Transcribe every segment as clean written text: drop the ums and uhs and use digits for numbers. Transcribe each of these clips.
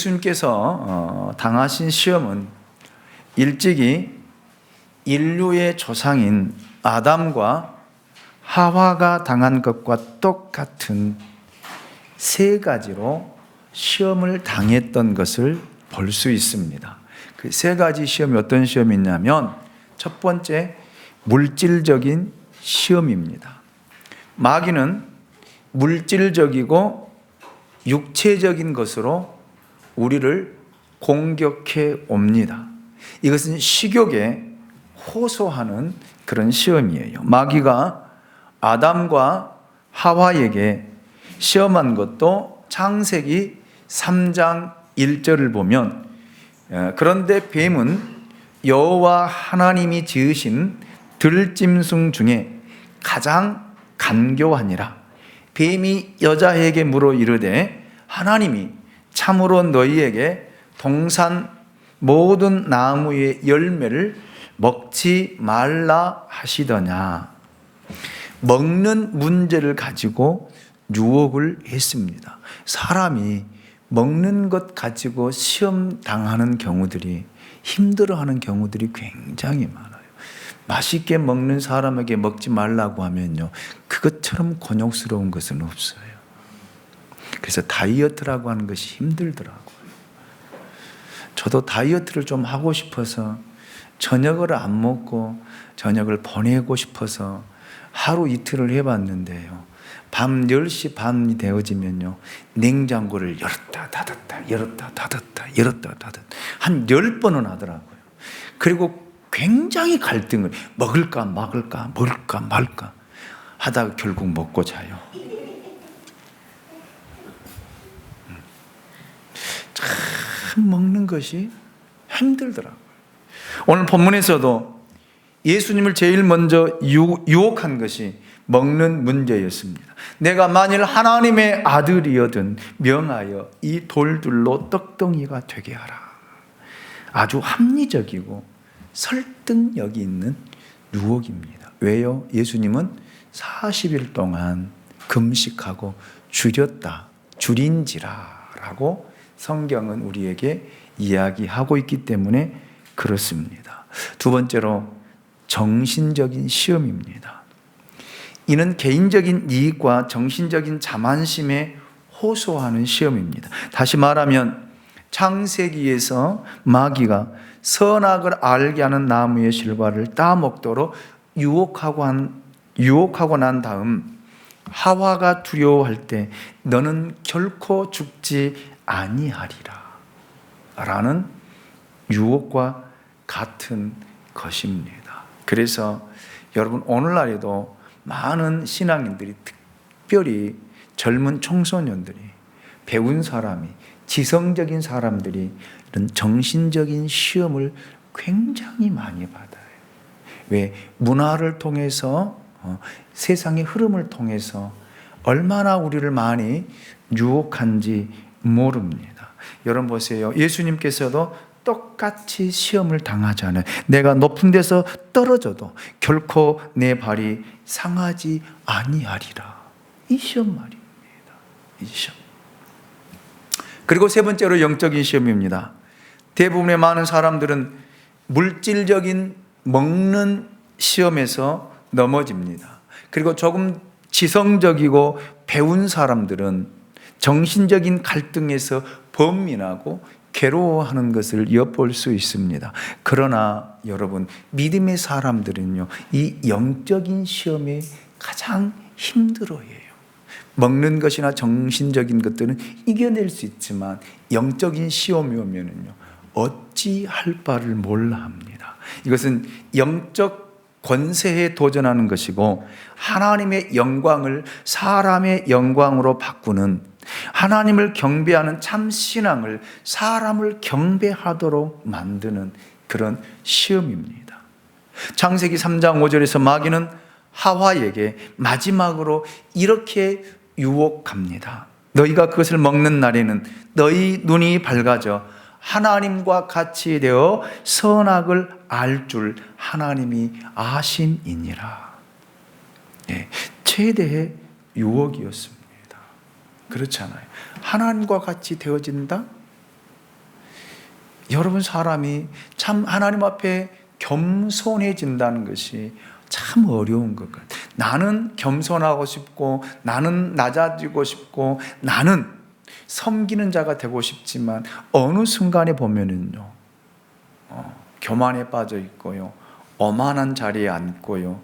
예수님께서 당하신 시험은 일찍이 인류의 조상인 아담과 하와가 당한 것과 똑같은 세 가지로 시험을 당했던 것을 볼 수 있습니다. 그 세 가지 시험이 어떤 시험이 있냐면, 첫 번째, 물질적인 시험입니다. 마귀는 물질적이고 육체적인 것으로 우리를 공격해 옵니다. 이것은 식욕에 호소하는 그런 시험이에요. 마귀가 아담과 하와에게 시험한 것도 창세기 3장 1절을 보면, 그런데 뱀은 여호와 하나님이 지으신 들짐승 중에 가장 간교하니라. 뱀이 여자에게 물어 이르되 하나님이 참으로 너희에게 동산 모든 나무의 열매를 먹지 말라 하시더냐. 먹는 문제를 가지고 유혹을 했습니다. 사람이 먹는 것 가지고 시험 당하는 경우들이, 힘들어하는 경우들이 굉장히 많아요. 맛있게 먹는 사람에게 먹지 말라고 하면요, 그것처럼 곤욕스러운 것은 없어요. 그래서 다이어트라고 하는 것이 힘들더라고요. 저도 다이어트를 좀 하고 싶어서 저녁을 안 먹고 저녁을 보내고 싶어서 하루 이틀을 해봤는데요, 밤 10시 반이 되어지면요, 냉장고를 열었다 닫았다 열었다 닫았다 열었다 닫았다 한 10번은 하더라고요. 그리고 굉장히 갈등을, 먹을까 말까 먹을까 말까 하다가 결국 먹고 자요. 참 먹는 것이 힘들더라고요. 오늘 본문에서도 예수님을 제일 먼저 유혹한 것이 먹는 문제였습니다. 내가 만일 하나님의 아들이어든 명하여 이 돌들로 떡덩이가 되게 하라. 아주 합리적이고 설득력이 있는 유혹입니다. 왜요? 예수님은 40일 동안 금식하고 줄인지라라고 성경은 우리에게 이야기하고 있기 때문에 그렇습니다. 두 번째로, 정신적인 시험입니다. 이는 개인적인 이익과 정신적인 자만심에 호소하는 시험입니다. 다시 말하면 창세기에서 마귀가 선악을 알게 하는 나무의 실과를 따먹도록 유혹하고 난 다음, 하와가 두려워할 때 너는 결코 죽지 아니하리라 라는 유혹과 같은 것입니다. 그래서 여러분, 오늘날에도 많은 신앙인들이, 특별히 젊은 청소년들이, 배운 사람이, 지성적인 사람들이 이런 정신적인 시험을 굉장히 많이 받아요. 왜? 문화를 통해서, 세상의 흐름을 통해서 얼마나 우리를 많이 유혹한지 모릅니다. 여러분 보세요. 예수님께서도 똑같이 시험을 당하잖아요. 내가 높은 데서 떨어져도 결코 내 발이 상하지 아니하리라. 이 시험 말입니다. 이 시험. 그리고 세 번째로 영적인 시험입니다. 대부분의 많은 사람들은 물질적인 먹는 시험에서 넘어집니다. 그리고 조금 지성적이고 배운 사람들은 정신적인 갈등에서 번민하고 괴로워하는 것을 엿볼 수 있습니다. 그러나 여러분, 믿음의 사람들은요, 이 영적인 시험에 가장 힘들어해요. 먹는 것이나 정신적인 것들은 이겨낼 수 있지만 영적인 시험이 오면은요, 어찌할 바를 몰라 합니다. 이것은 영적 권세에 도전하는 것이고, 하나님의 영광을 사람의 영광으로 바꾸는, 하나님을 경배하는 참 신앙을 사람을 경배하도록 만드는 그런 시험입니다. 창세기 3장 5절에서 마귀는 하와에게 마지막으로 이렇게 유혹합니다. 너희가 그것을 먹는 날에는 너희 눈이 밝아져 하나님과 같이 되어 선악을 알 줄 하나님이 아심이니라. 네, 최대의 유혹이었습니다. 그렇잖아요. 하나님과 같이 되어진다? 여러분, 사람이 참 하나님 앞에 겸손해진다는 것이 참 어려운 것 같아요. 나는 겸손하고 싶고, 나는 낮아지고 싶고, 나는 섬기는 자가 되고 싶지만 어느 순간에 보면은요, 교만에 빠져 있고요, 오만한 자리에 앉고요,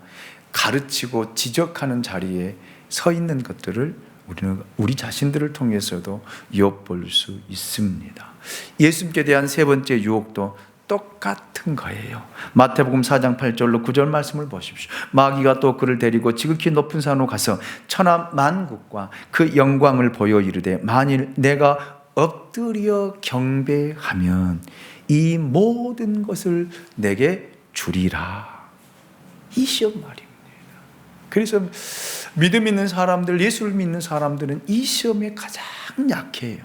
가르치고 지적하는 자리에 서 있는 것들을 우리는 우리 자신들을 통해서도 엿볼 수 있습니다. 예수님께 대한 세 번째 유혹도 똑같은 거예요. 마태복음 4장 8절로 9절 말씀을 보십시오. 마귀가 또 그를 데리고 지극히 높은 산으로 가서 천하 만국과 그 영광을 보여 이르되, 만일 내가 엎드려 경배하면 이 모든 것을 내게 주리라. 이 시험 말입니다. 그래서 믿음 있는 사람들, 예수를 믿는 사람들은 이 시험에 가장 약해요.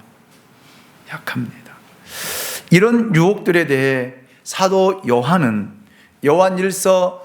약합니다. 이런 유혹들에 대해 사도 요한은 요한일서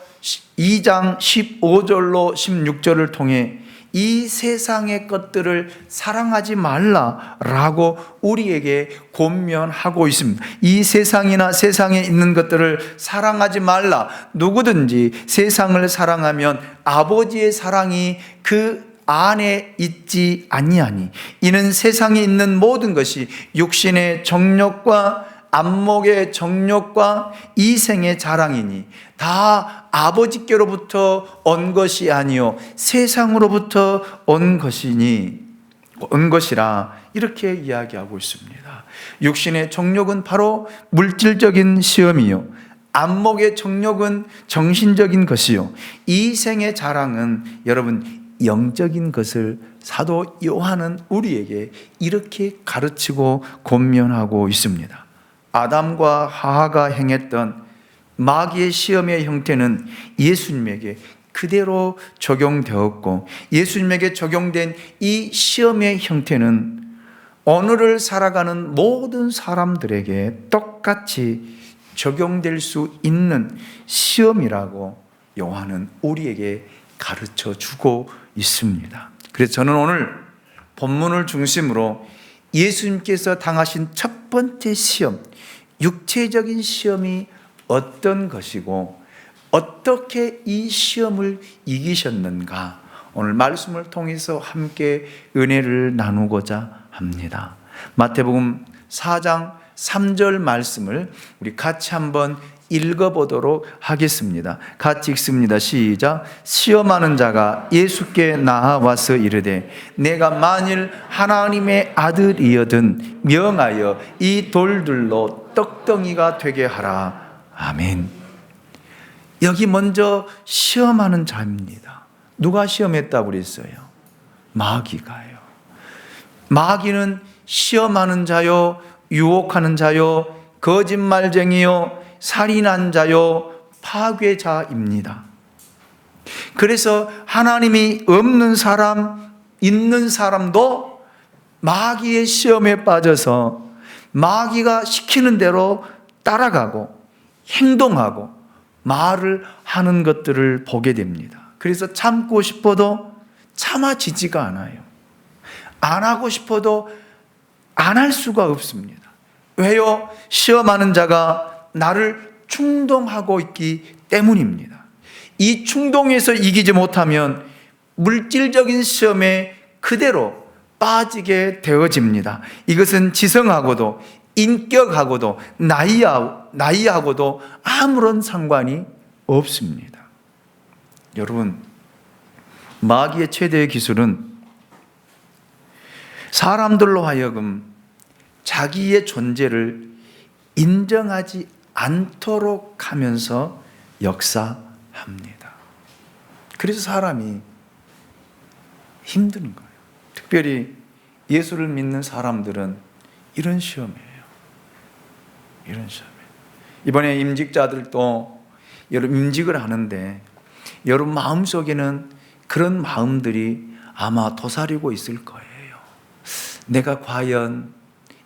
2장 15절로 16절을 통해 이 세상의 것들을 사랑하지 말라라고 우리에게 권면하고 있습니다. 이 세상이나 세상에 있는 것들을 사랑하지 말라. 누구든지 세상을 사랑하면 아버지의 사랑이 그 안에 있지 아니하니, 이는 세상에 있는 모든 것이 육신의 정욕과 안목의 정욕과 이생의 자랑이니 다 아버지께로부터 온 것이 아니요 세상으로부터 온 것이라, 이렇게 이야기하고 있습니다. 육신의 정욕은 바로 물질적인 시험이요, 안목의 정욕은 정신적인 것이요, 이생의 자랑은 여러분 영적인 것을 사도 요한은 우리에게 이렇게 가르치고 권면하고 있습니다. 아담과 하와가 행했던 마귀의 시험의 형태는 예수님에게 그대로 적용되었고, 예수님에게 적용된 이 시험의 형태는 오늘을 살아가는 모든 사람들에게 똑같이 적용될 수 있는 시험이라고 요한은 우리에게 가르쳐 주고 있습니다. 그래서 저는 오늘 본문을 중심으로 예수님께서 당하신 첫 번째 시험, 육체적인 시험이 어떤 것이고 어떻게 이 시험을 이기셨는가, 오늘 말씀을 통해서 함께 은혜를 나누고자 합니다. 마태복음 4장 3절 말씀을 우리 같이 한번 읽어보도록 하겠습니다. 같이 읽습니다. 시작. 시험하는 자가 예수께 나아와서 이르되, 내가 만일 하나님의 아들이여든 명하여 이 돌들로 떡덩이가 되게 하라. 아멘. 여기 먼저 시험하는 자입니다. 누가 시험했다고 그랬어요? 마귀가요. 마귀는 시험하는 자요, 유혹하는 자요, 거짓말쟁이요, 살인한 자요, 파괴자입니다. 그래서 하나님이 없는 사람, 있는 사람도 마귀의 시험에 빠져서 마귀가 시키는 대로 따라가고 행동하고 말을 하는 것들을 보게 됩니다. 그래서 참고 싶어도 참아지지가 않아요. 안 하고 싶어도 안 할 수가 없습니다. 왜요? 시험하는 자가 나를 충동하고 있기 때문입니다. 이 충동에서 이기지 못하면 물질적인 시험에 그대로 빠지게 되어집니다. 이것은 지성하고도 인격하고도 나이하고도 아무런 상관이 없습니다. 여러분, 마귀의 최대의 기술은 사람들로 하여금 자기의 존재를 인정하지 않도록 하면서 역사합니다. 그래서 사람이 힘든 거예요. 특별히 예수를 믿는 사람들은 이런 시험이에요. 이런 시험이에요. 이번에 임직자들도 여러분 임직을 하는데 여러분 마음속에는 그런 마음들이 아마 도사리고 있을 거예요. 내가 과연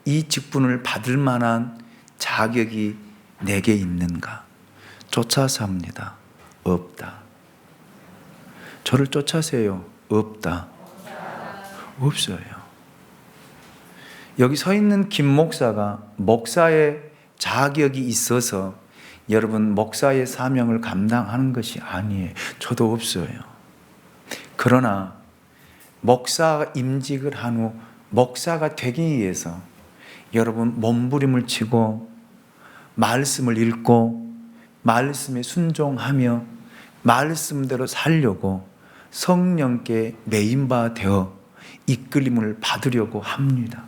이 직분을 받을 만한 자격이 내게 있는가? 쫓아서 합니다. 없다. 저를 쫓아세요. 없다. 없어요. 여기 서 있는 김 목사가 목사의 자격이 있어서 여러분 목사의 사명을 감당하는 것이 아니에요. 저도 없어요. 그러나 목사 임직을 한 후 목사가 되기 위해서 여러분 몸부림을 치고 말씀을 읽고 말씀에 순종하며 말씀대로 살려고 성령께 메인바 되어 이끌림을 받으려고 합니다.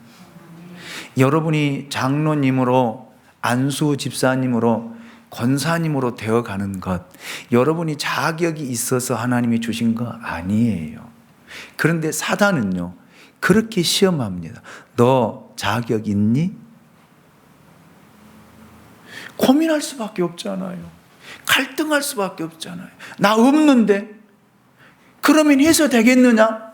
여러분이 장로님으로, 안수 집사님으로, 권사님으로 되어가는 것, 여러분이 자격이 있어서 하나님이 주신 거 아니에요. 그런데 사단은요, 그렇게 시험합니다. 너 자격 있니? 고민할 수밖에 없잖아요. 갈등할 수밖에 없잖아요. 나 없는데? 그러면 해서 되겠느냐?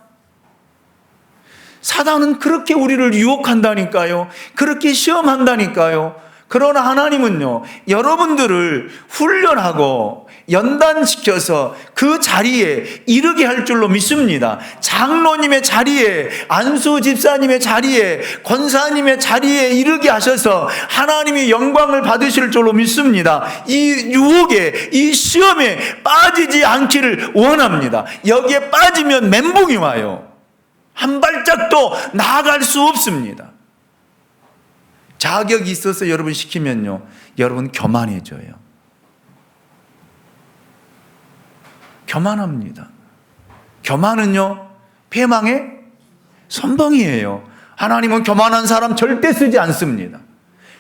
사단은 그렇게 우리를 유혹한다니까요. 그렇게 시험한다니까요. 그러나 하나님은요, 여러분들을 훈련하고 연단시켜서 그 자리에 이르게 할 줄로 믿습니다. 장로님의 자리에, 안수 집사님의 자리에, 권사님의 자리에 이르게 하셔서 하나님이 영광을 받으실 줄로 믿습니다. 이 유혹에, 이 시험에 빠지지 않기를 원합니다. 여기에 빠지면 멘붕이 와요. 한 발짝도 나아갈 수 없습니다. 자격이 있어서 여러분 시키면요, 여러분 교만해져요. 교만합니다. 교만은요, 패망의 선봉이에요. 하나님은 교만한 사람 절대 쓰지 않습니다.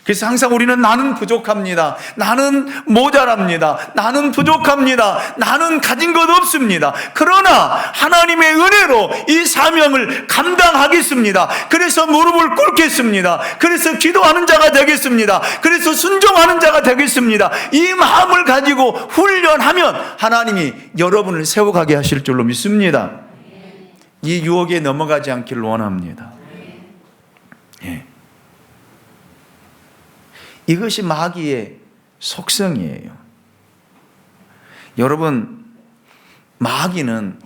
그래서 항상 우리는 나는 부족합니다. 나는 모자랍니다. 나는 부족합니다. 나는 가진 것 없습니다. 그러나 하나님의 은혜로 이 사명을 감당하겠습니다. 그래서 무릎을 꿇겠습니다. 그래서 기도하는 자가 되겠습니다. 그래서 순종하는 자가 되겠습니다. 이 마음을 가지고 훈련하면 하나님이 여러분을 세워가게 하실 줄로 믿습니다. 이 유혹에 넘어가지 않기를 원합니다. 예. 이것이 마귀의 속성이에요. 여러분, 마귀는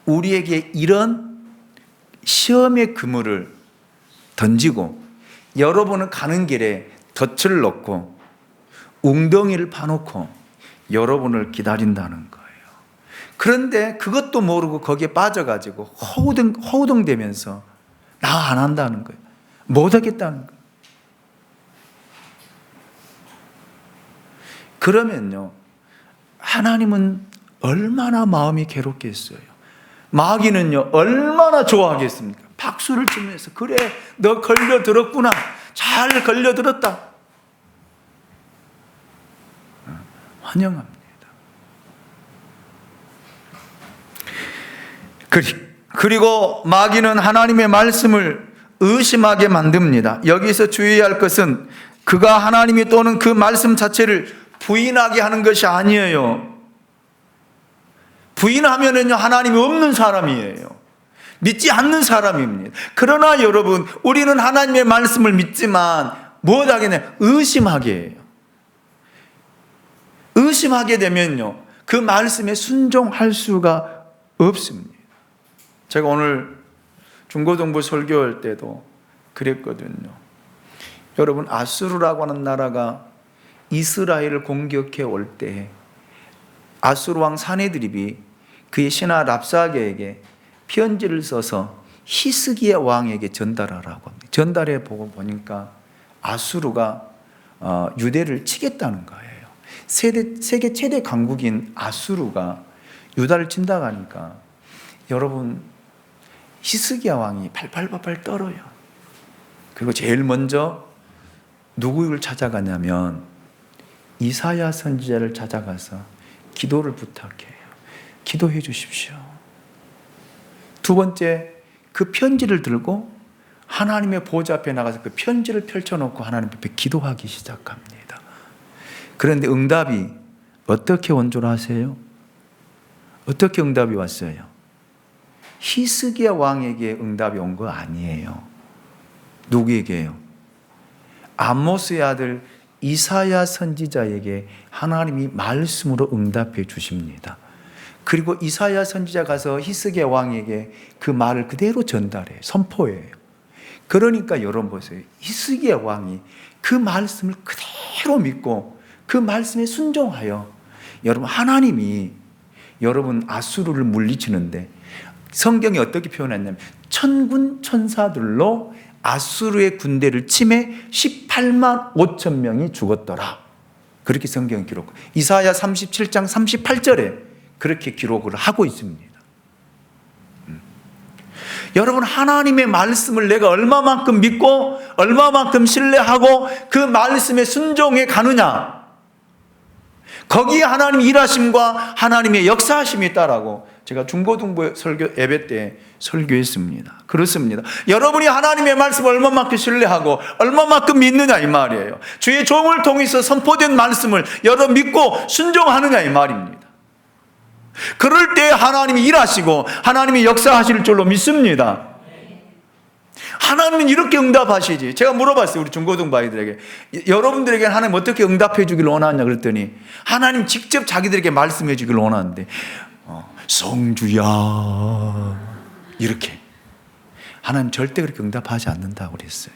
우리에게 이런 시험의 그물을 던지고 여러분은 가는 길에 덫을 넣고 웅덩이를 파놓고 여러분을 기다린다는 거예요. 그런데 그것도 모르고 거기에 빠져가지고 허우덩대면서 나 안 한다는 거예요. 못하겠다는 거예요. 그러면요, 하나님은 얼마나 마음이 괴롭겠어요. 마귀는요, 얼마나 좋아하겠습니까? 박수를 치면서, 그래, 너 걸려들었구나. 잘 걸려들었다. 환영합니다. 그리고 마귀는 하나님의 말씀을 의심하게 만듭니다. 여기서 주의해야 할 것은 그가 하나님이 또는 그 말씀 자체를 부인하게 하는 것이 아니에요. 부인하면은요, 하나님이 없는 사람이에요. 믿지 않는 사람입니다. 그러나 여러분, 우리는 하나님의 말씀을 믿지만 무엇하겠냐? 의심하게 해요. 의심하게 되면요, 그 말씀에 순종할 수가 없습니다. 제가 오늘 중고등부 설교할 때도 그랬거든요. 여러분, 아수르라고 하는 나라가 이스라엘을 공격해 올 때 아수르 왕 사네드립이 그의 신하 랍사게에게 편지를 써서 히스기야 왕에게 전달하라고 합니다. 전달해 보고 보니까 아수르가 유대를 치겠다는 거예요. 세계 최대 강국인 아수르가 유다를 친다고 하니까 여러분, 히스기야 왕이 팔팔팔 떨어요. 그리고 제일 먼저 누구를 찾아가냐면 이사야 선지자를 찾아가서 기도를 부탁해요. 기도해 주십시오. 두 번째, 그 편지를 들고 하나님의 보좌 앞에 나가서 그 편지를 펼쳐놓고 하나님 앞에 기도하기 시작합니다. 그런데 응답이 어떻게 온 줄 아세요? 어떻게 응답이 왔어요? 히스기야 왕에게 응답이 온 거 아니에요. 누구에게요? 아모스의 아들 이사야 선지자에게 하나님이 말씀으로 응답해 주십니다. 그리고 이사야 선지자 가서 히스기야 왕에게 그 말을 그대로 전달해요. 선포해요. 그러니까 여러분 보세요. 히스기야 왕이 그 말씀을 그대로 그대로 믿고 그 말씀에 순종하여 여러분 하나님이 여러분 아수르를 물리치는데 성경이 어떻게 표현했냐면 천군 천사들로 아수르의 군대를 침해 18만 5천 명이 죽었더라. 그렇게 성경이 기록. 이사야 37장 38절에 그렇게 기록을 하고 있습니다. 여러분 하나님의 말씀을 내가 얼마만큼 믿고 얼마만큼 신뢰하고 그 말씀에 순종해 가느냐, 거기에 하나님의 일하심과 하나님의 역사하심이 있다라고 제가 중고등부 설교 예배 때 설교했습니다. 그렇습니다. 여러분이 하나님의 말씀을 얼마만큼 신뢰하고 얼마만큼 믿느냐 이 말이에요. 주의 종을 통해서 선포된 말씀을 여러분 믿고 순종하느냐 이 말입니다. 그럴 때 하나님이 일하시고 하나님이 역사하실 줄로 믿습니다. 하나님은 이렇게 응답하시지. 제가 물어봤어요, 우리 중고등부 아이들에게. 여러분들에게 하나님 어떻게 응답해 주길 원하냐 그랬더니 하나님 직접 자기들에게 말씀해 주길 원하는데 성주야 이렇게. 하나님 절대 그렇게 응답하지 않는다고 그랬어요.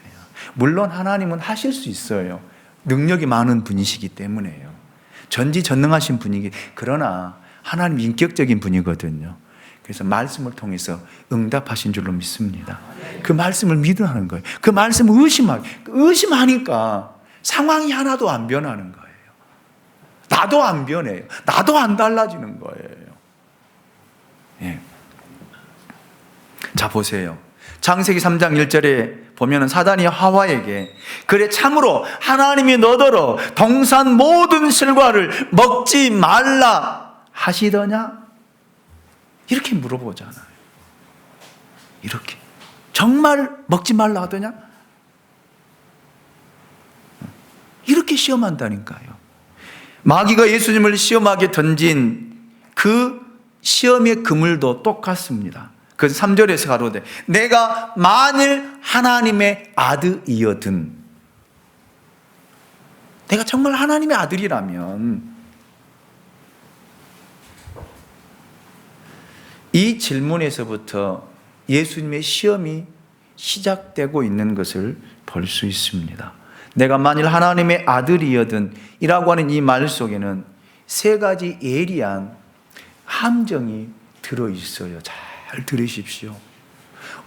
물론 하나님은 하실 수 있어요. 능력이 많은 분이시기 때문에요. 전지전능하신 분이기. 그러나 하나님 인격적인 분이거든요. 그래서 말씀을 통해서 응답하신 줄로 믿습니다. 그 말씀을 믿으라는 거예요. 그 말씀을 의심하니까 상황이 하나도 안 변하는 거예요. 나도 안 변해요. 나도 안 달라지는 거예요. 예. 자 보세요. 창세기 3장 1절에 보면 사단이 하와에게 그래 참으로 하나님이 너더러 동산 모든 실과를 먹지 말라 하시더냐? 이렇게 물어보잖아요. 이렇게. 정말 먹지 말라 하더냐? 이렇게 시험한다니까요. 마귀가 예수님을 시험하게 던진 그 시험의 그물도 똑같습니다. 그 3절에서 가로되 내가 만일 하나님의 아들이거든, 내가 정말 하나님의 아들이라면, 이 질문에서부터 예수님의 시험이 시작되고 있는 것을 볼 수 있습니다. 내가 만일 하나님의 아들이거든 이라고 하는 이 말 속에는 세 가지 예리한 함정이 들어있어요. 잘 들으십시오.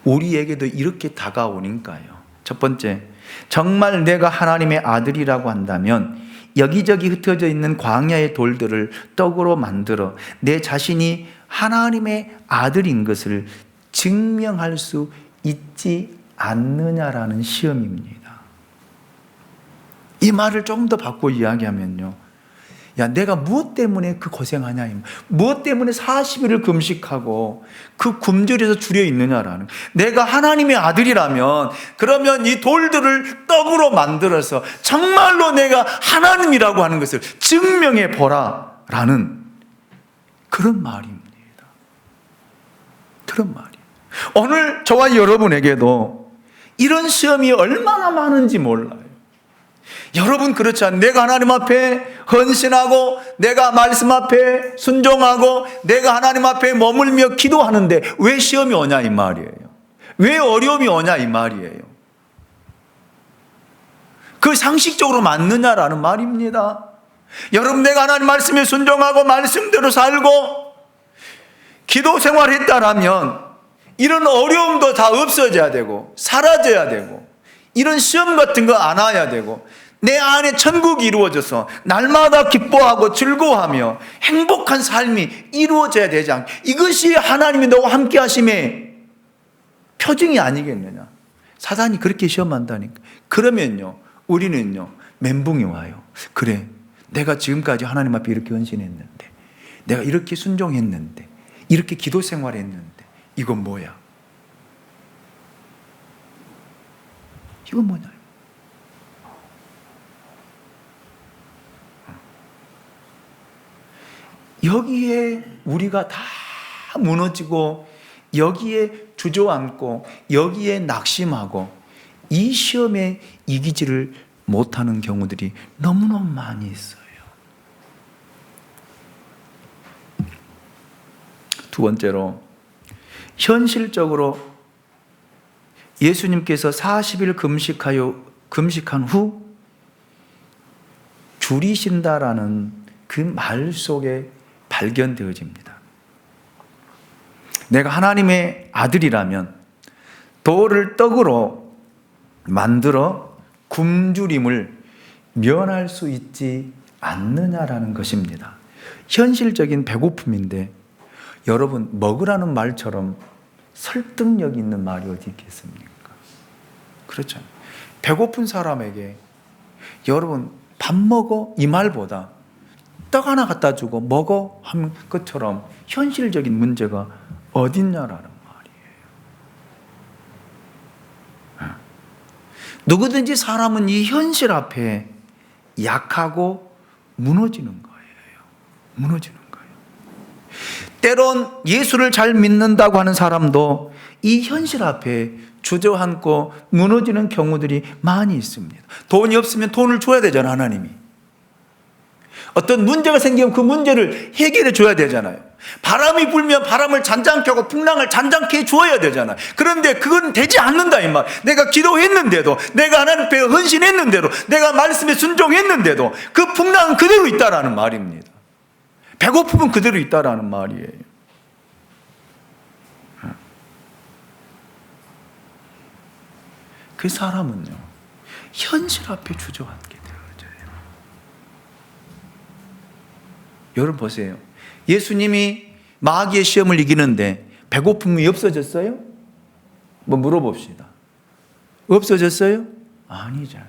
우리에게도 이렇게 다가오니까요. 첫 번째, 정말 내가 하나님의 아들이라고 한다면 여기저기 흩어져 있는 광야의 돌들을 떡으로 만들어 내 자신이 하나님의 아들인 것을 증명할 수 있지 않느냐라는 시험입니다. 이 말을 조금 더 바꿔 이야기하면요, 야 내가 무엇 때문에 그 고생하냐, 무엇 때문에 40일을 금식하고 그 굶주려서 주려 있느냐라는, 내가 하나님의 아들이라면 그러면 이 돌들을 떡으로 만들어서 정말로 내가 하나님이라고 하는 것을 증명해 보라 라는 그런 말입니다. 그런 말이에요. 오늘 저와 여러분에게도 이런 시험이 얼마나 많은지 몰라요. 여러분 그렇지 않아요? 내가 하나님 앞에 헌신하고 내가 말씀 앞에 순종하고 내가 하나님 앞에 머물며 기도하는데 왜 시험이 오냐 이 말이에요. 왜 어려움이 오냐 이 말이에요. 그 상식적으로 맞느냐라는 말입니다. 여러분 내가 하나님 말씀에 순종하고 말씀대로 살고 기도 생활했다라면 이런 어려움도 다 없어져야 되고 사라져야 되고 이런 시험 같은 거 안 와야 되고 내 안에 천국이 이루어져서 날마다 기뻐하고 즐거워하며 행복한 삶이 이루어져야 되지 않게, 이것이 하나님이 너와 함께 하심의 표징이 아니겠느냐. 사단이 그렇게 시험한다니까. 그러면요 우리는요 멘붕이 와요. 그래 내가 지금까지 하나님 앞에 이렇게 헌신했는데, 내가 이렇게 순종했는데, 이렇게 기도 생활했는데 이건 뭐야? 이건 뭐냐? 여기에 우리가 다 무너지고 여기에 주저앉고 여기에 낙심하고 이 시험에 이기지를 못하는 경우들이 너무너무 많이 있어요. 두 번째로, 현실적으로 예수님께서 40일 금식한 후 줄이신다라는 그 말 속에 발견되어집니다. 내가 하나님의 아들이라면 돌을 떡으로 만들어 굶주림을 면할 수 있지 않느냐라는 것입니다. 현실적인 배고픔인데 여러분, 먹으라는 말처럼 설득력 있는 말이 어디 있겠습니까? 그렇죠. 배고픈 사람에게 여러분 밥 먹어 이 말보다 떡 하나 갖다 주고 먹어 하는 것처럼 현실적인 문제가 어딨냐라는 말이에요. 누구든지 사람은 이 현실 앞에 약하고 무너지는 거예요. 무너지는 거예요. 때론 예수를 잘 믿는다고 하는 사람도 이 현실 앞에 주저앉고 무너지는 경우들이 많이 있습니다. 돈이 없으면 돈을 줘야 되잖아요, 하나님이. 어떤 문제가 생기면 그 문제를 해결해 줘야 되잖아요. 바람이 불면 바람을 잔잔케 하고 풍랑을 잔잔케 해 주어야 되잖아요. 그런데 그건 되지 않는다 이 말. 내가 기도했는데도, 내가 하나님 앞에 헌신했는데도, 내가 말씀에 순종했는데도 그 풍랑은 그대로 있다라는 말입니다. 배고픔은 그대로 있다라는 말이에요. 그 사람은요, 현실 앞에 주저앉게 되어져요. 여러분 보세요. 예수님이 마귀의 시험을 이기는데 배고픔이 없어졌어요? 뭐 물어봅시다. 없어졌어요? 아니잖아요.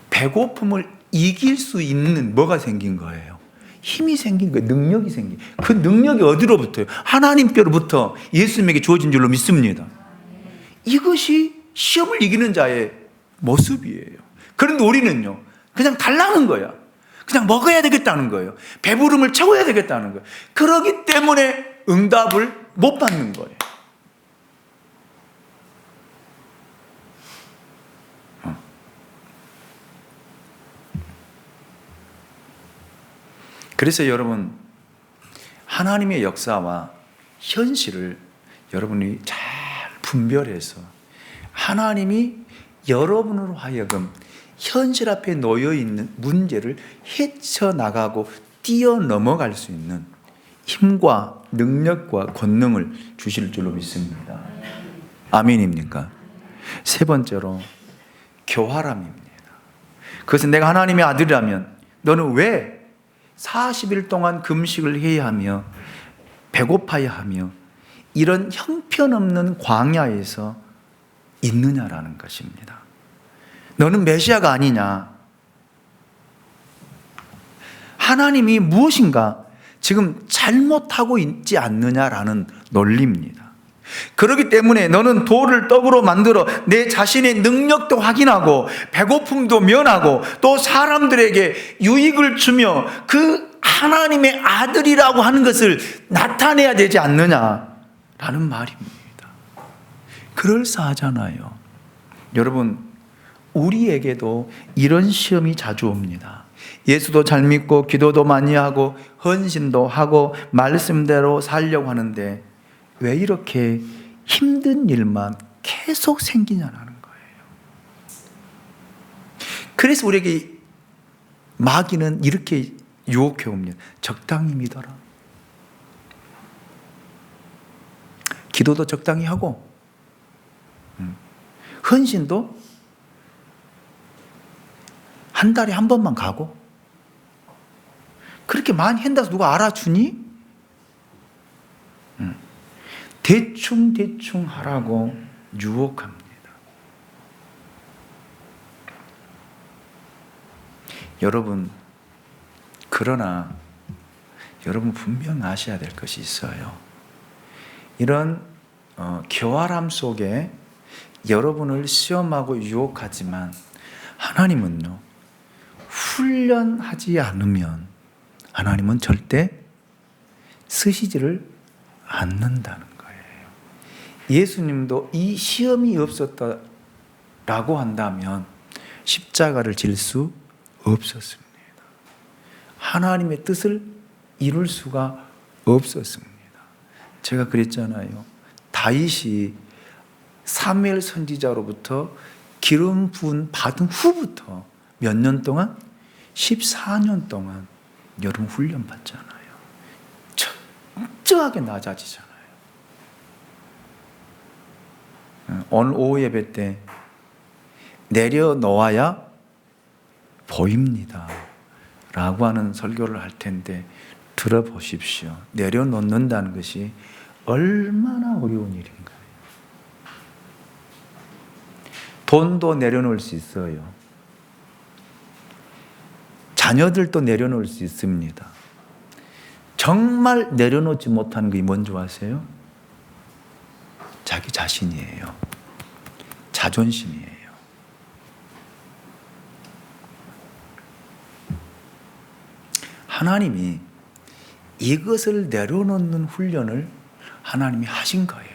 배고픔을 이길 수 있는 뭐가 생긴 거예요? 힘이 생긴 거예요. 능력이 생긴 거예요. 그 능력이 어디로부터요? 하나님께로부터 예수님에게 주어진 줄로 믿습니다. 이것이 시험을 이기는 자의 모습이에요. 그런데 우리는요, 그냥 달라는 거야. 그냥 먹어야 되겠다는 거예요. 배부름을 채워야 되겠다는 거예요. 그러기 때문에 응답을 못 받는 거예요. 그래서 여러분, 하나님의 역사와 현실을 여러분이 잘 분별해서 하나님이 여러분으로 하여금 현실 앞에 놓여 있는 문제를 헤쳐나가고 뛰어넘어갈 수 있는 힘과 능력과 권능을 주실 줄로 믿습니다. 아멘입니까? 세 번째로 교활함입니다. 그것은 내가 하나님의 아들이라면 너는 왜 40일 동안 금식을 해야 하며 배고파야 하며 이런 형편없는 광야에서 있느냐라는 것입니다. 너는 메시아가 아니냐? 하나님이 무엇인가 지금 잘못하고 있지 않느냐라는 논리입니다. 그렇기 때문에 너는 돌을 떡으로 만들어 내 자신의 능력도 확인하고 배고픔도 면하고 또 사람들에게 유익을 주며 그 하나님의 아들이라고 하는 것을 나타내야 되지 않느냐라는 말입니다. 그럴싸하잖아요. 여러분, 우리에게도 이런 시험이 자주 옵니다. 예수도 잘 믿고 기도도 많이 하고 헌신도 하고 말씀대로 살려고 하는데 왜 이렇게 힘든 일만 계속 생기냐는 거예요. 그래서 우리에게 마귀는 이렇게 유혹해 옵니다. 적당히 믿어라. 기도도 적당히 하고 헌신도 한 달에 한 번만 가고 그렇게 많이 한다고 누가 알아주니? 대충 하라고 유혹합니다. 여러분, 그러나 여러분 분명 아셔야 될 것이 있어요. 이런 교활함 속에 여러분을 시험하고 유혹하지만 하나님은요, 훈련하지 않으면 하나님은 절대 쓰시지를 않는다는 거예요. 예수님도 이 시험이 없었다라고 한다면 십자가를 질 수 없었습니다. 하나님의 뜻을 이룰 수가 없었습니다. 제가 그랬잖아요. 다윗이 사무엘 선지자로부터 기름 부은 받은 후부터 몇 년 동안? 14년 동안 여러분 훈련 받잖아요. 철저하게 낮아지잖아요. 오늘 오후 예배 때 내려놓아야 보입니다 라고 하는 설교를 할 텐데 들어보십시오. 내려놓는다는 것이 얼마나 어려운 일인가요? 돈도 내려놓을 수 있어요. 자녀들도 내려놓을 수 있습니다. 정말 내려놓지 못하는 게 뭔지 아세요? 자기 자신이에요. 자존심이에요. 하나님이 이것을 내려놓는 훈련을 하나님이 하신 거예요.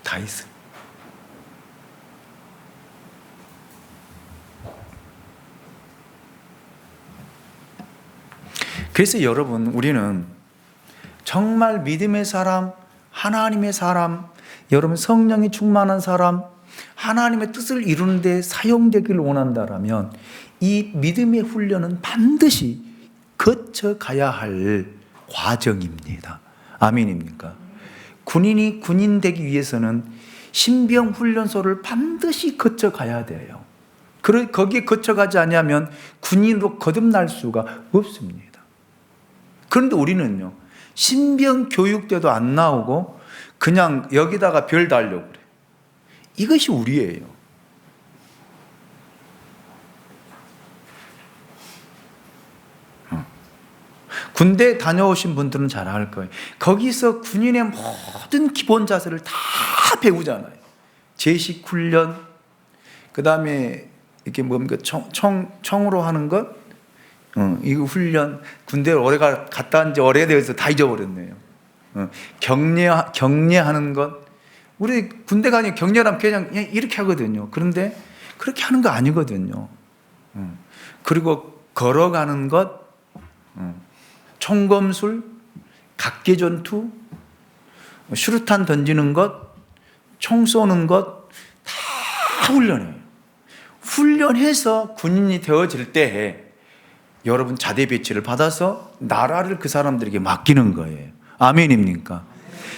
다윗은. 그래서 여러분, 우리는 정말 믿음의 사람, 하나님의 사람, 여러분 성령이 충만한 사람, 하나님의 뜻을 이루는 데 사용되기를 원한다면 이 믿음의 훈련은 반드시 거쳐가야 할 과정입니다. 아멘입니까? 군인이 군인 되기 위해서는 신병 훈련소를 반드시 거쳐가야 돼요. 거기에 거쳐가지 않으면 군인으로 거듭날 수가 없습니다. 그런데 우리는요, 신병 교육 때도 안 나오고 그냥 여기다가 별 달려고 그래. 이것이 우리예요. 군대 다녀오신 분들은 잘 알 거예요. 거기서 군인의 모든 기본 자세를 다 배우잖아요. 제식 훈련, 그 다음에 이렇게 뭡니까 총으로 하는 것, 이거 훈련. 군대 오래 갔다 온 지 오래돼서 다 잊어버렸네요. 격려하는 것. 우리 군대 가니 격려하면 그냥 이렇게 하거든요. 그런데 그렇게 하는 거 아니거든요. 그리고 걸어가는 것, 총검술, 각계전투, 수류탄 던지는 것, 총 쏘는 것 다 훈련해요. 훈련해서 군인이 되어질 때에 여러분 자대 배치를 받아서 나라를 그 사람들에게 맡기는 거예요. 아멘입니까?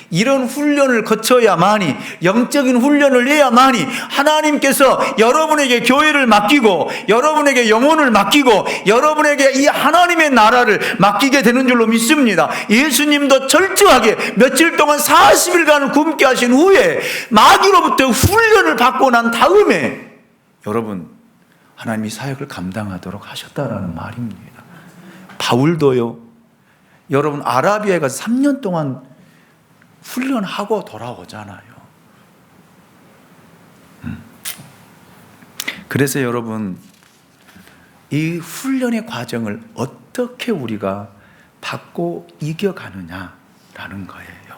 이런 훈련을 거쳐야만이, 영적인 훈련을 해야만이 하나님께서 여러분에게 교회를 맡기고 여러분에게 영혼을 맡기고 여러분에게 이 하나님의 나라를 맡기게 되는 줄로 믿습니다. 예수님도 철저하게 며칠 동안 40일간을 굶게 하신 후에 마귀로부터 훈련을 받고 난 다음에 여러분 하나님이 사역을 감당하도록 하셨다라는 말입니다. 바울도요, 여러분 아라비아에 가서 3년 동안 훈련하고 돌아오잖아요. 그래서 여러분, 이 훈련의 과정을 어떻게 우리가 받고 이겨가느냐라는 거예요.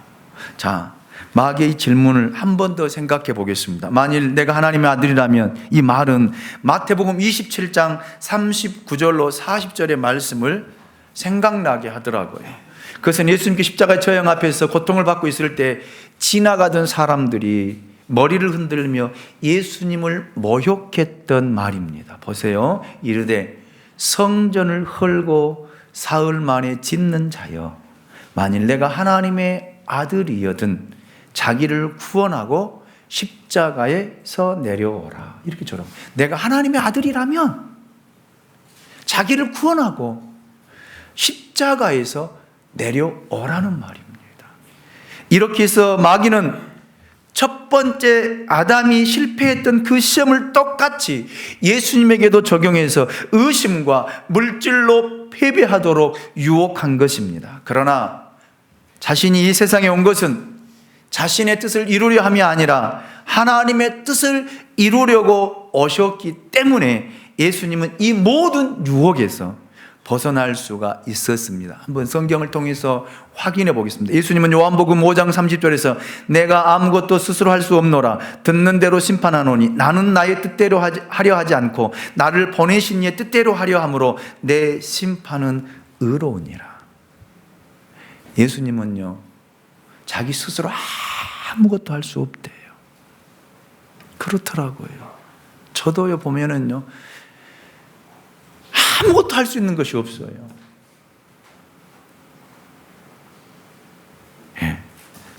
자, 마귀의 질문을 한 번 더 생각해 보겠습니다. 만일 내가 하나님의 아들이라면, 이 말은 마태복음 27장 39절로 40절의 말씀을 생각나게 하더라고요. 그것은 예수님께 십자가의 처형 앞에서 고통을 받고 있을 때 지나가던 사람들이 머리를 흔들며 예수님을 모욕했던 말입니다. 보세요. 이르되 성전을 헐고 사흘 만에 짓는 자여, 만일 내가 하나님의 아들이여든 자기를 구원하고 십자가에서 내려오라. 이렇게 저런, 내가 하나님의 아들이라면 자기를 구원하고 십자가에서 내려오라는 말입니다. 이렇게 해서 마귀는 첫 번째 아담이 실패했던 그 시험을 똑같이 예수님에게도 적용해서 의심과 물질로 패배하도록 유혹한 것입니다. 그러나 자신이 이 세상에 온 것은 자신의 뜻을 이루려 함이 아니라 하나님의 뜻을 이루려고 오셨기 때문에 예수님은 이 모든 유혹에서 벗어날 수가 있었습니다. 한번 성경을 통해서 확인해 보겠습니다. 예수님은 요한복음 5장 30절에서 내가 아무것도 스스로 할 수 없노라. 듣는 대로 심판하노니 나는 나의 뜻대로 하려 하지 않고 나를 보내신 이의 뜻대로 하려 함으로 내 심판은 의로우니라. 예수님은요, 자기 스스로 아무것도 할 수 없대요. 그렇더라고요. 저도요, 보면은요, 아무것도 할 수 있는 것이 없어요. 예.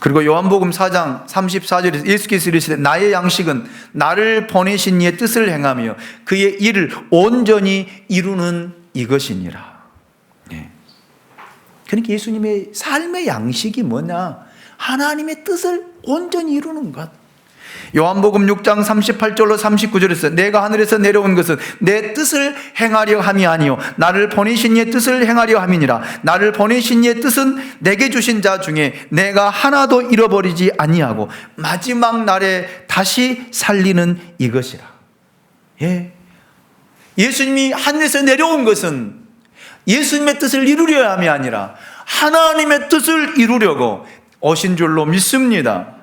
그리고 요한복음 4장 34절에서 예수께서 이르시되 나의 양식은 나를 보내신 이의 뜻을 행하며 그의 일을 온전히 이루는 이것이니라. 예. 그러니까 예수님의 삶의 양식이 뭐냐? 하나님의 뜻을 온전히 이루는 것. 요한복음 6장 38절로 39절에서 내가 하늘에서 내려온 것은 내 뜻을 행하려 함이 아니요 나를 보내신 이의 뜻을 행하려 함이니라. 나를 보내신 이의 뜻은 내게 주신 자 중에 내가 하나도 잃어버리지 아니하고 마지막 날에 다시 살리는 이것이라. 예. 예수님이 하늘에서 내려온 것은 예수님의 뜻을 이루려 함이 아니라 하나님의 뜻을 이루려고 오신 줄로 믿습니다.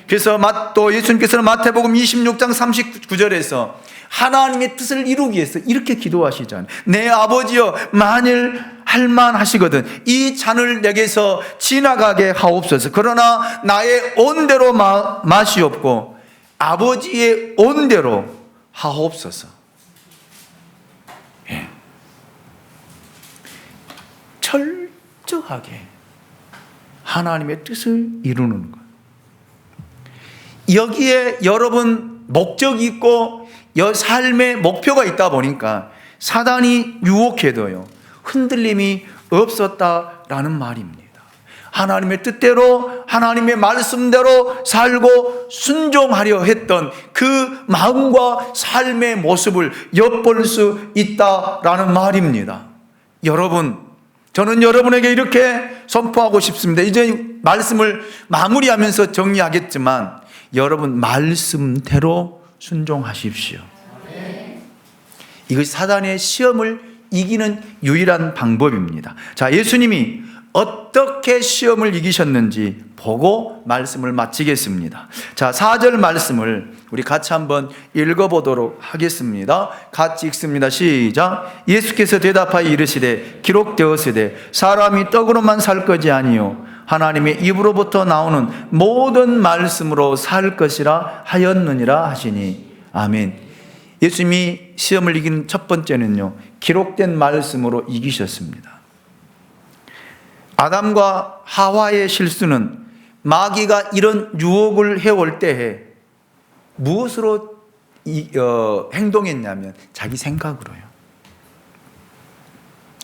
그래서 또 예수님께서는 마태복음 26장 39절에서 하나님의 뜻을 이루기 위해서 이렇게 기도하시잖아요. 내 아버지여 만일 할만하시거든 이 잔을 내게서 지나가게 하옵소서. 그러나 나의 온대로 마시옵고 아버지의 온대로 하옵소서. 예. 철저하게 하나님의 뜻을 이루는 것. 여기에 여러분 목적이 있고 삶의 목표가 있다 보니까 사단이 유혹해도요 흔들림이 없었다라는 말입니다. 하나님의 뜻대로 하나님의 말씀대로 살고 순종하려 했던 그 마음과 삶의 모습을 엿볼 수 있다라는 말입니다. 여러분, 저는 여러분에게 이렇게 선포하고 싶습니다. 이제 말씀을 마무리하면서 정리하겠지만 여러분 말씀대로 순종하십시오. 이것이 사단의 시험을 이기는 유일한 방법입니다. 자, 예수님이 어떻게 시험을 이기셨는지 보고 말씀을 마치겠습니다. 자, 4절 말씀을 우리 같이 한번 읽어보도록 하겠습니다. 같이 읽습니다. 시작. 예수께서 대답하여 이르시되 기록되었으되 사람이 떡으로만 살 것이 아니요 하나님의 입으로부터 나오는 모든 말씀으로 살 것이라 하였느니라 하시니 아멘. 예수님이 시험을 이긴 첫 번째는요 기록된 말씀으로 이기셨습니다. 아담과 하와의 실수는 마귀가 이런 유혹을 해올 때에 무엇으로 행동했냐면 자기 생각으로요.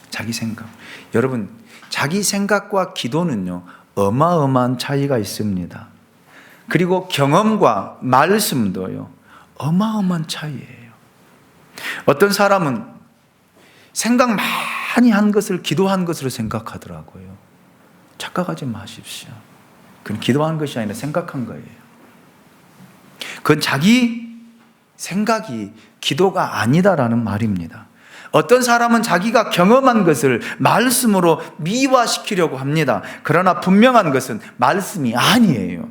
자기 생각. 여러분, 자기 생각과 기도는요 어마어마한 차이가 있습니다. 그리고 경험과 말씀도요 어마어마한 차이예요. 어떤 사람은 생각 많이 한 것을 기도한 것으로 생각하더라고요. 착각하지 마십시오. 그건 기도한 것이 아니라 생각한 거예요. 그건 자기 생각이 기도가 아니다라는 말입니다. 어떤 사람은 자기가 경험한 것을 말씀으로 미화시키려고 합니다. 그러나 분명한 것은 말씀이 아니에요.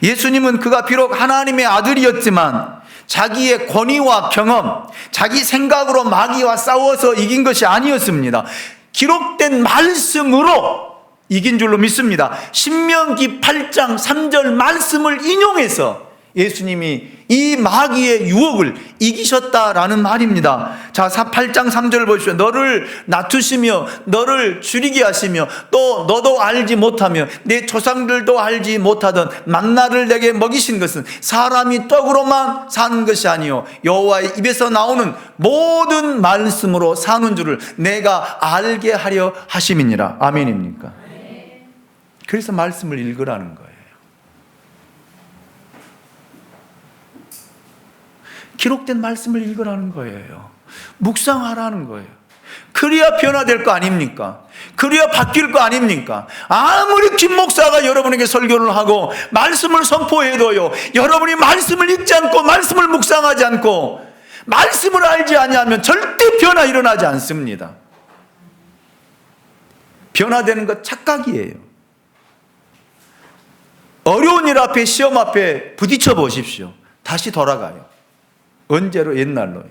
예수님은 그가 비록 하나님의 아들이었지만 자기의 권위와 경험, 자기 생각으로 마귀와 싸워서 이긴 것이 아니었습니다. 기록된 말씀으로 이긴 줄로 믿습니다. 신명기 8장 3절 말씀을 인용해서 예수님이 이 마귀의 유혹을 이기셨다라는 말입니다. 자, 8장 3절을 보십시오. 너를 낮추시며 너를 줄이게 하시며 또 너도 알지 못하며 내 조상들도 알지 못하던 만나를 내게 먹이신 것은 사람이 떡으로만 사는 것이 아니요 여호와의 입에서 나오는 모든 말씀으로 사는 줄을 내가 알게 하려 하심이니라. 아멘입니까? 그래서 말씀을 읽으라는 거예요. 기록된 말씀을 읽으라는 거예요. 묵상하라는 거예요. 그래야 변화될 거 아닙니까? 그래야 바뀔 거 아닙니까? 아무리 김 목사가 여러분에게 설교를 하고 말씀을 선포해도요 여러분이 말씀을 읽지 않고 말씀을 묵상하지 않고 말씀을 알지 아니하면 절대 변화 일어나지 않습니다. 변화되는 것 착각이에요. 어려운 일 앞에 시험 앞에 부딪혀 보십시오. 다시 돌아가요. 언제로? 옛날로요.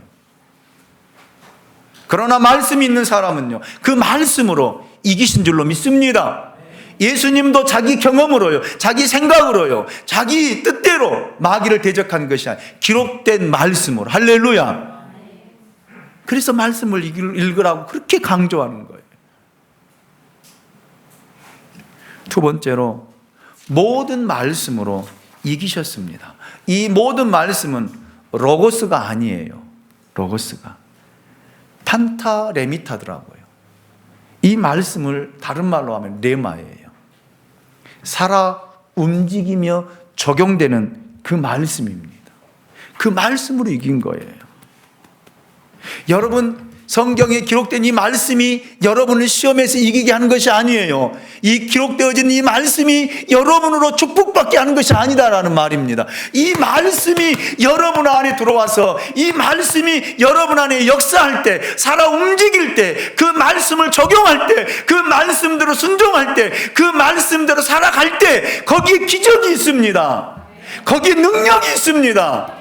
그러나 말씀이 있는 사람은요 그 말씀으로 이기신 줄로 믿습니다. 예수님도 자기 경험으로요 자기 생각으로요 자기 뜻대로 마귀를 대적한 것이 아니라 기록된 말씀으로. 할렐루야. 그래서 말씀을 읽으라고 그렇게 강조하는 거예요. 두 번째로 모든 말씀으로 이기셨습니다. 이 모든 말씀은 로고스가 아니에요. 로고스가 판타레미타더라고요. 이 말씀을 다른 말로 하면 레마예요. 살아 움직이며 적용되는 그 말씀입니다. 그 말씀으로 이긴 거예요. 여러분, 성경에 기록된 이 말씀이 여러분을 시험에서 이기게 하는 것이 아니에요. 이 기록되어진 이 말씀이 여러분으로 축복받게 하는 것이 아니다라는 말입니다. 이 말씀이 여러분 안에 들어와서 이 말씀이 여러분 안에 역사할 때, 살아 움직일 때, 그 말씀을 적용할 때, 그 말씀대로 순종할 때, 그 말씀대로 살아갈 때 거기에 기적이 있습니다. 거기에 능력이 있습니다.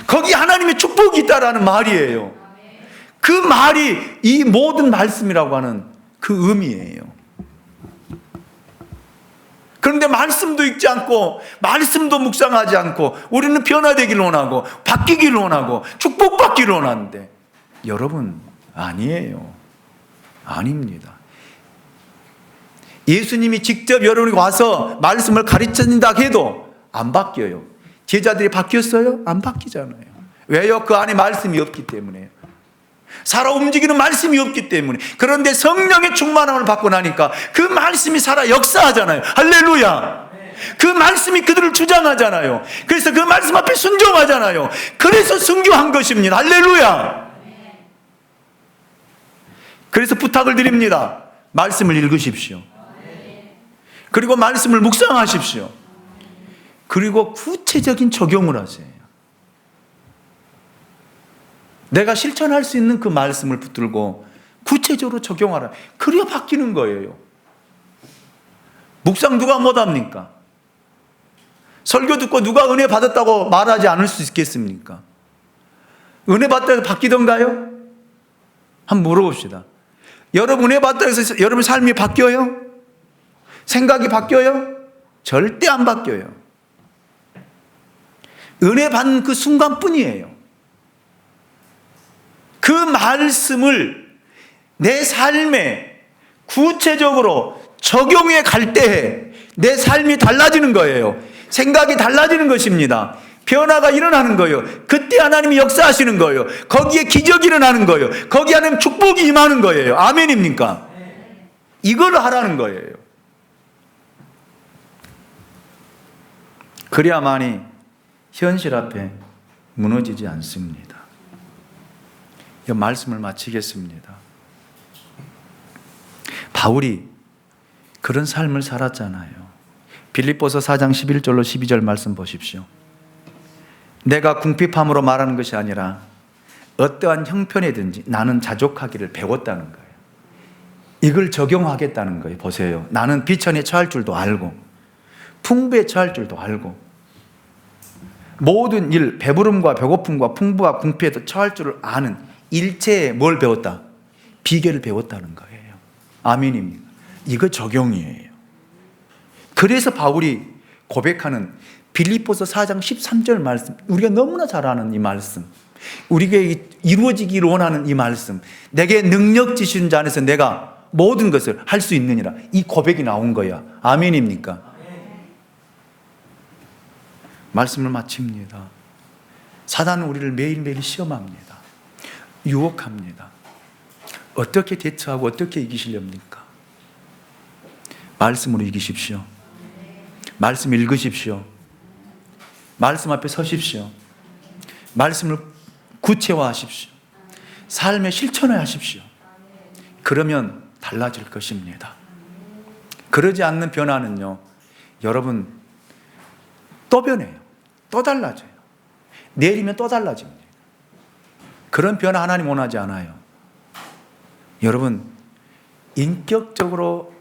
거기에 하나님의 축복이 있다라는 말이에요. 그 말이 이 모든 말씀이라고 하는 그 의미예요. 그런데 말씀도 읽지 않고 말씀도 묵상하지 않고 우리는 변화되기를 원하고 바뀌기를 원하고 축복받기를 원하는데 여러분, 아니에요. 아닙니다. 예수님이 직접 여러분이 와서 말씀을 가르친다 해도 안 바뀌어요. 제자들이 바뀌었어요? 안 바뀌잖아요. 왜요? 그 안에 말씀이 없기 때문에요. 살아 움직이는 말씀이 없기 때문에. 그런데 성령의 충만함을 받고 나니까 그 말씀이 살아 역사하잖아요. 할렐루야. 그 말씀이 그들을 주장하잖아요. 그래서 그 말씀 앞에 순종하잖아요. 그래서 순교한 것입니다. 할렐루야. 그래서 부탁을 드립니다. 말씀을 읽으십시오. 그리고 말씀을 묵상하십시오. 그리고 구체적인 적용을 하세요. 내가 실천할 수 있는 그 말씀을 붙들고 구체적으로 적용하라. 그래야 바뀌는 거예요. 묵상 누가 못합니까? 설교 듣고 누가 은혜 받았다고 말하지 않을 수 있겠습니까? 은혜 받다고 해서 바뀌던가요? 한번 물어봅시다. 여러분 은혜 받다고 해서 여러분 삶이 바뀌어요? 생각이 바뀌어요? 절대 안 바뀌어요. 은혜 받는 그 순간뿐이에요. 그 말씀을 내 삶에 구체적으로 적용해 갈 때에 내 삶이 달라지는 거예요. 생각이 달라지는 것입니다. 변화가 일어나는 거예요. 그때 하나님이 역사하시는 거예요. 거기에 기적이 일어나는 거예요. 거기에 하나님 축복이 임하는 거예요. 아멘입니까? 이걸 하라는 거예요. 그래야만이 현실 앞에 무너지지 않습니다. 이 말씀을 마치겠습니다. 바울이 그런 삶을 살았잖아요. 빌립보서 4장 11절로 12절 말씀 보십시오. 내가 궁핍함으로 말하는 것이 아니라 어떠한 형편이든지 나는 자족하기를 배웠다는 거예요. 이걸 적용하겠다는 거예요. 보세요. 나는 비천에 처할 줄도 알고 풍부에 처할 줄도 알고 모든 일, 배부름과 배고픔과 풍부와 궁핍에도 처할 줄을 아는 일체에 뭘 배웠다? 비결을 배웠다는 거예요. 아멘입니다. 이거 적용이에요. 그래서 바울이 고백하는 빌립보서 4장 13절 말씀, 우리가 너무나 잘 아는 이 말씀, 우리가 이루어지기를 원하는 이 말씀, 내게 능력 주신 자 안에서 내가 모든 것을 할 수 있느니라, 이 고백이 나온 거야. 아멘입니까? 말씀을 마칩니다. 사단은 우리를 매일매일 시험합니다. 유혹합니다. 어떻게 대처하고 어떻게 이기시렵니까? 말씀으로 이기십시오. 말씀 읽으십시오. 말씀 앞에 서십시오. 말씀을 구체화하십시오. 삶에 실천하십시오. 그러면 달라질 것입니다. 그러지 않는 변화는요, 여러분 또 변해요. 또 달라져요. 내일이면 또 달라집니다. 그런 변화 하나님 원하지 않아요. 여러분, 인격적으로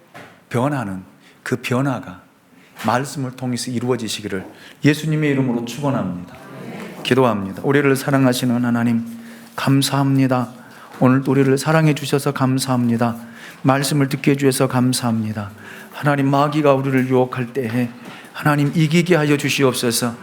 변하는 그 변화가 말씀을 통해서 이루어지시기를 예수님의 이름으로 축원합니다. 기도합니다. 우리를 사랑하시는 하나님, 감사합니다. 오늘도 우리를 사랑해 주셔서 감사합니다. 말씀을 듣게 해주셔서 감사합니다. 하나님, 마귀가 우리를 유혹할 때에 하나님 이기게 하여 주시옵소서.